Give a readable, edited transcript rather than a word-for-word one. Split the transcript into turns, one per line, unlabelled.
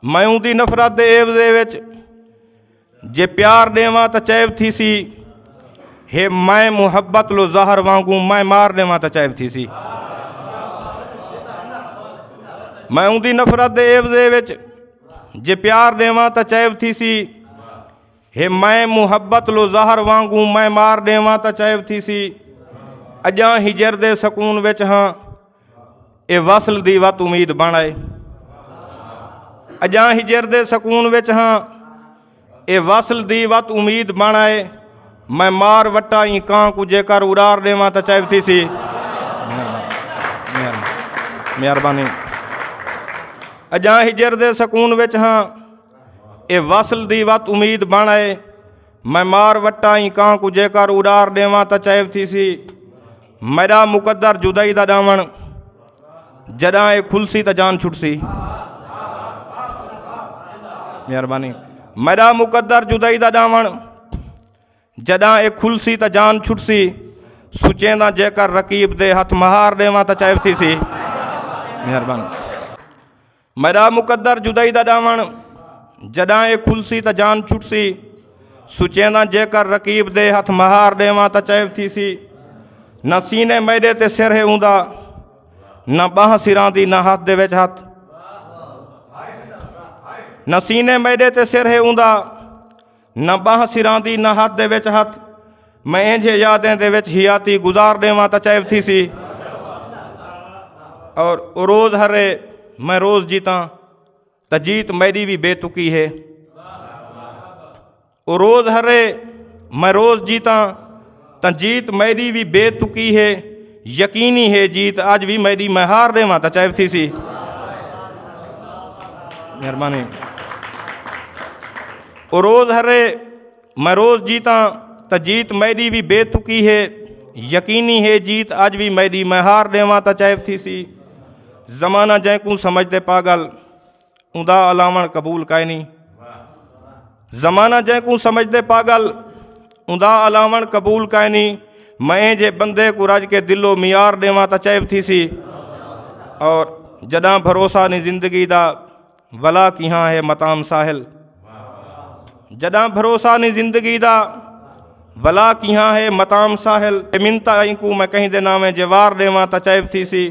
मैं उदी नफरत दे एवज दे विच जे प्यार देवां तां चैब थी सी, हे मैं मुहब्बत लो ज़हर वांगू मैं मार देवां तां चैब थी सी। मैं उदी नफरत दे एवज दे विच जे प्यार देवां तां चैब थी सी, हे मैं मुहब्बत लो ज़हर वांगू मैं मार देवां तां चैब थी सी। अजां हिजर दे सकून विच हाँ ए वसल दी वत उम्मीद बण आए। अजां हिजर दे सकून विच हाँ ए वसल दी वत उम्मीद बण आए। मैं मार वट्टा ई कां कु जेकर उड़ार देवां तां चैब थी सी। मेहरबानी। अजां हिजर दे सकून विच हाँ ए वसल दी वत उम्मीद बण आए। मैं मार वट्टा ई कां कु जेकर उड़ार देवां तां चैब थी सी। मेरा मुकद्दर जुदाई दा दामन जॾां ए खुलसी तां जान छुटसी। मेहरबानी। मेरा मुकद्दर जुदाई दा दामन जॾां ए खुलसी तां जान छुटसी। सुचेंदा जेकर रकीब दे हथ महार देवां तां चैब थी सी। मेहरबानी। मेरा मुकद्दर जुदाई दा दामन जॾां ए खुलसी तां जान छुटसी। सुचेंदा जेकर रकीब दे हथ महार देवां तां चैब थी सी। न सीने मैदे ते सिर है हूंदा, न बाह सिरां दी न हथ दे विच हथ। न सीने मैदे ते सिर है हूंदा, न बाह सिरां दी न हथ दे विच हथ। मैं इंजे यादें दे विच हियाती गुजार देवां तां चैब थी सी। और ओ रोज़ हरे मैं रोज़ जीता तां जीत मेरी भी बेतुकी है। ओ रोज़ हरे मैं रोज़ जीता तां जीत मेरी भी बेतुकी है। यकीनी है जीत अज भी मेरी मैं हार देवां तां चैब थी सी। मेहरबानी। ओ रोज़ हरे मैं रोज़ जीता तां जीत मेरी भी बेतुकी है। यकीनी है जीत अज भी मेरी मैं हार देवां तां चैब थी सी। ज़माना जैकू समझदे पागल उदा अलावण कबूल काए नी। ज़माना जैकू समझदे पागल उदा अलावण कबूल काए नी। मैं जे बंदे को रज के दिलो मियार देवां तां चैब थी सी। और जॾां भरोसा नी ज़िंदगी दा वला किहां है मताम साहिल। जॾां भरोसा नी ज़िंदगी दा वला किहां है मताम साहिल। मिनता को मैं कहीं दे नामे जे वार देवां तां चैब थी सी।